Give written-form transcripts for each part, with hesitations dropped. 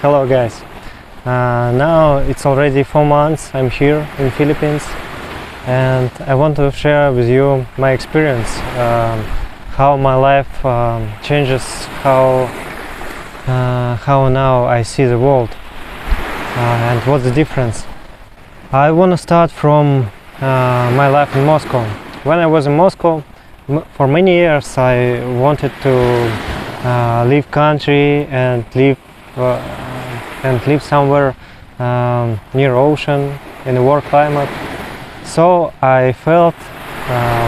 Hello guys. Now it's already 4 months I'm here in Philippines, and I want to share with you my experience, how my life changes, how now I see the world, and what's the difference. I want to start from my life in Moscow. When I was in Moscow, for many years I wanted to leave country and live somewhere near ocean in a warm climate. So I felt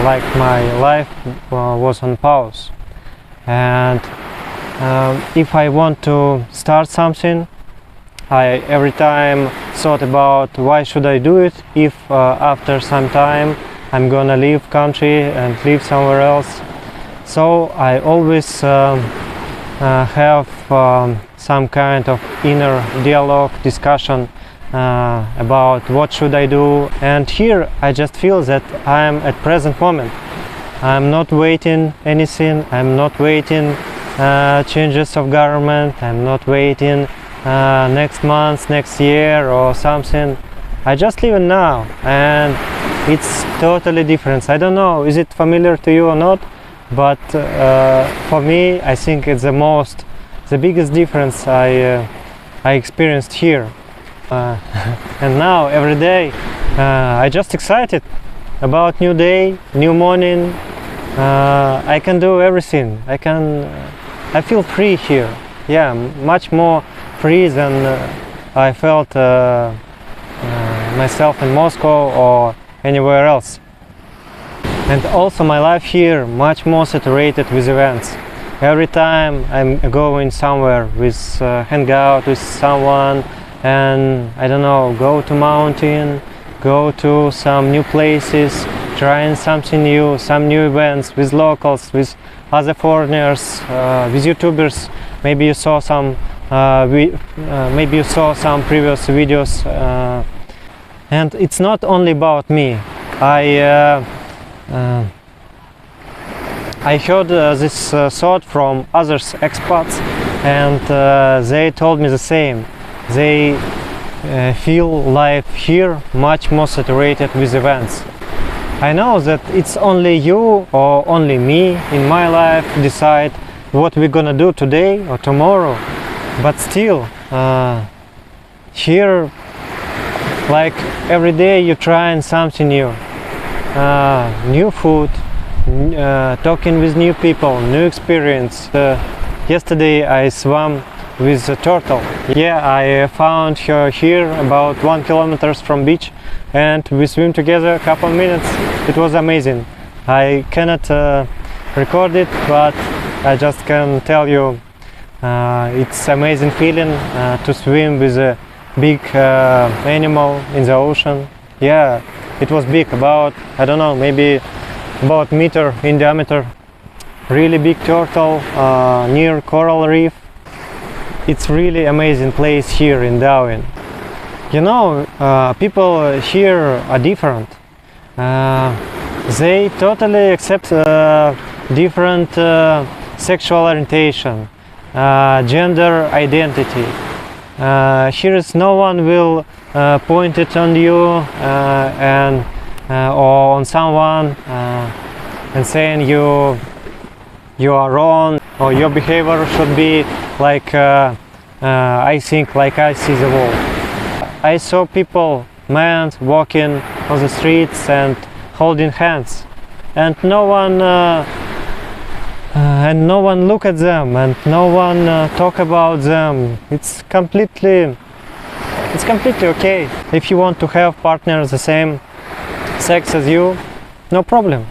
like my life was on pause, and if I want to start something, I every time thought about why should I do it if after some time I'm gonna leave country and live somewhere else. So I always have some kind of inner dialogue, discussion about what should I do. And here I just feel that I'm at present moment. I'm not waiting anything. I'm not waiting changes of government. I'm not waiting next month, next year or something. I just live in now, and it's totally different. I don't know, is it familiar to you or not? But for me, I think it's the biggest difference I experienced here. And now every day I just excited about new day, new morning. I can do everything. I feel free here. Yeah, much more free than I felt myself in Moscow or anywhere else. And also my life here much more saturated with events. Every time I'm going somewhere with hang out with someone, and I don't know, go to mountain, go to some new places, trying something new, some new events with locals, with other foreigners, with YouTubers. Maybe you saw some previous videos, and it's not only about me. I heard this thought from others expats, and they told me the same. They feel life here much more saturated with events. I know that it's only you or only me in my life decide what we're gonna do today or tomorrow, but still here, like every day you're trying something new, new food, talking with new people, new experience. Yesterday I swam with a turtle. Yeah, I found her here about 1 kilometer from beach, and we swim together a couple minutes. It was amazing. I cannot record it, but I just can tell you it's amazing feeling to swim with a big animal in the ocean. Yeah, it was big, about, I don't know, maybe about meter in diameter. Really big turtle near coral reef. It's really amazing place here in Dauin. You know, people here are different. They totally accept different sexual orientation, gender identity. Here is no one will point it on you or on someone and saying you are wrong, or your behavior should be like I think, like I see the world. I saw people, men, walking on the streets and holding hands, and no one look at them, and no one talk about them. It's completely okay. If you want to have partners the same sex as you, no problem.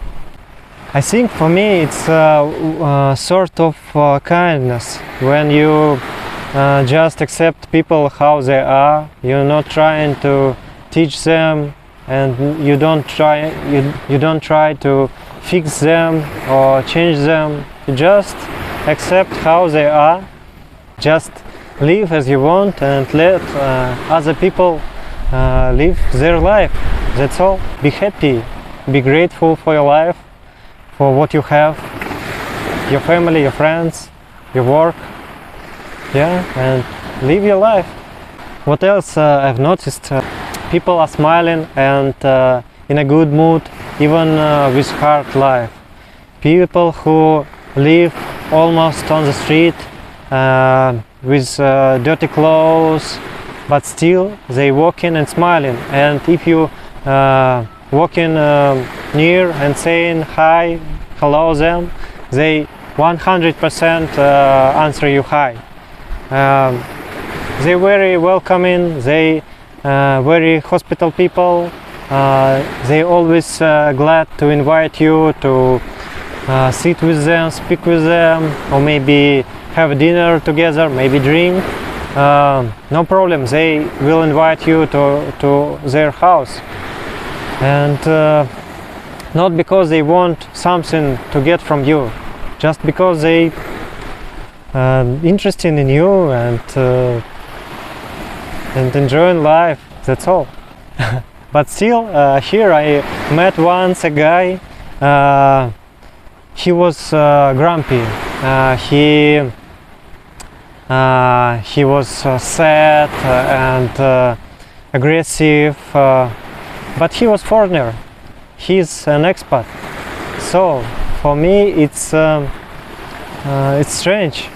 I think for me it's a sort of kindness when you just accept people how they are. You're not trying to teach them, and you don't try to fix them or change them. You just accept how they are. Just live as you want and let other people live their life. That's all. Be happy. Be grateful for your life, for what you have, your family, your friends, your work. Yeah, and live your life. What else I've noticed? People are smiling and in a good mood, even with hard life. People who live almost on the street with dirty clothes, but still they walking and smiling. And if you walking near and saying hi, hello them, they 100% answer you hi. They very welcoming, they very hospitable people. They always glad to invite you to sit with them, speak with them, or maybe have dinner together, maybe drink. No problem, they will invite you to their house. And not because they want something to get from you, just because they interested in you and enjoying life, that's all. But still, here I met once a guy. He was grumpy. He was sad and aggressive, but he was foreigner. He's an expat. So for me, it's strange.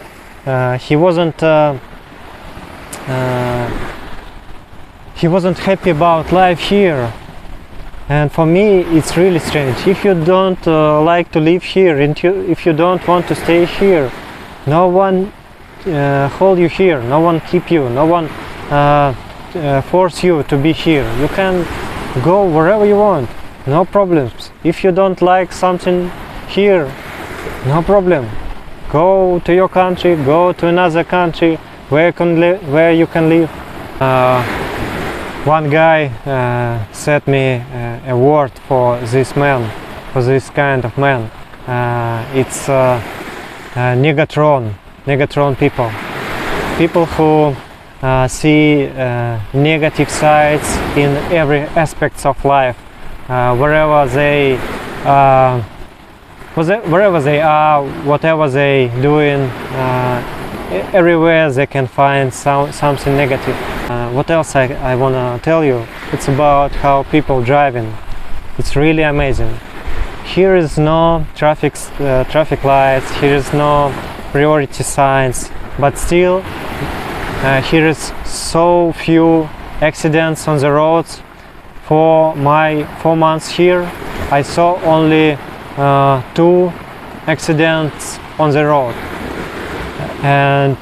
He wasn't happy about life here, and for me it's really strange. If you don't like to live here, and if you don't want to stay here, no one hold you here, no one keep you, no one force you to be here. You can go wherever you want, no problems. If you don't like something here, no problem. Go to your country, go to another country where you can live. One guy said me a word for this man, for this kind of man. It's negatron people. People who see negative sides in every aspect of life. Wherever they are, whatever they doing, everywhere they can find something negative. What else I want to tell you? It's about how people driving. It's really amazing. Here is no traffic lights, here is no priority signs, but still here is so few accidents on the roads. For my 4 months here, I saw only 2 accidents on the road. And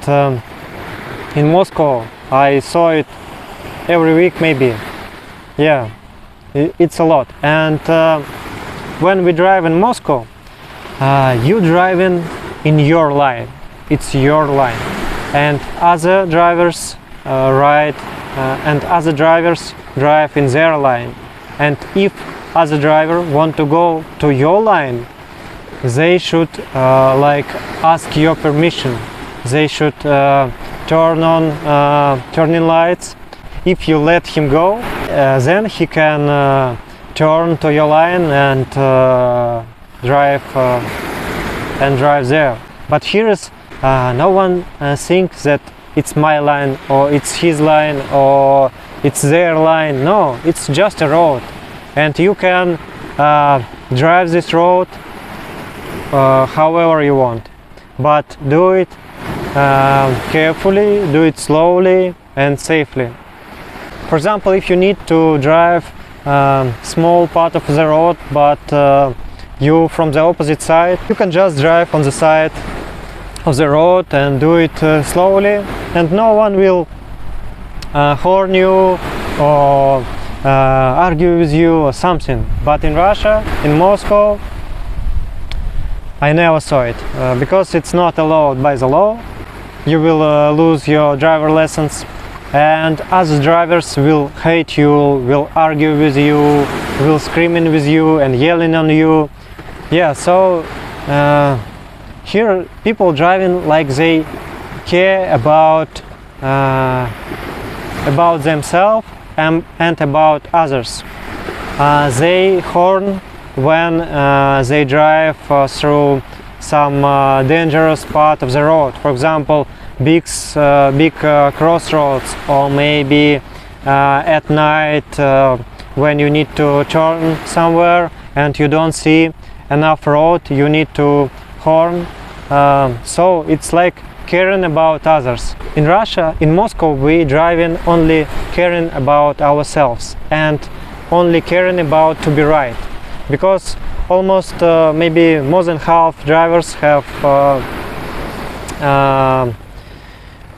in Moscow I saw it every week, maybe. Yeah, it's a lot. And when we drive in Moscow, you driving in your line. It's your line, and other drivers and other drivers drive in their line. And if other driver want to go to your line, they should ask your permission. They should turn on turning lights. If you let him go, then he can turn to your line and drive there. But here is no one thinks that it's my line or it's his line or it's their line. No, it's just a road, and you can drive this road however you want, but do it carefully, do it slowly and safely. For example, if you need to drive small part of the road, but you from the opposite side, you can just drive on the side of the road and do it slowly, and no one will horn you or argue with you or something. But in Russia, in Moscow, I never saw it because it's not allowed by the law. You will lose your driver license, and other drivers will hate you, will argue with you, will screaming with you and yelling on you. Yeah, so here people driving like they care about themselves and about others. They horn when they drive through some dangerous part of the road. For example, big crossroads, or maybe at night when you need to turn somewhere and you don't see enough road, you need to horn. So it's like caring about others. In Russia, in Moscow, we driving only caring about ourselves and only caring about to be right, because almost maybe more than half drivers have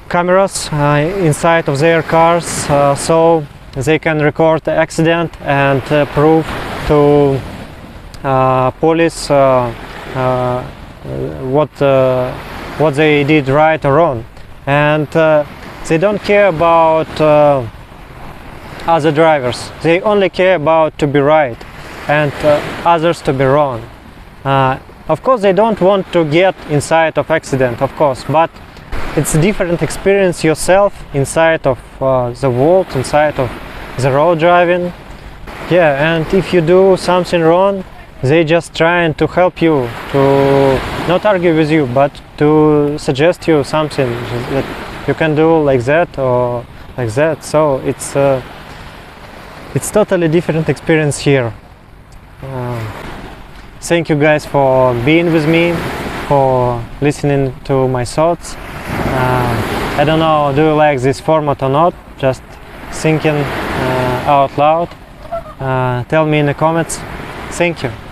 cameras inside of their cars, so they can record the accident and prove to police what they did right or wrong, and they don't care about other drivers. They only care about to be right and others to be wrong. Of course, they don't want to get inside of accident, of course, but it's a different experience yourself inside of the world, inside of the road driving. Yeah, and if you do something wrong, they just trying to help you, to not argue with you, but to suggest you something that you can do like that or like that. So it's totally different experience here. Thank you guys for being with me, for listening to my thoughts. I don't know, do you like this format or not? Just thinking out loud. Tell me in the comments. Thank you.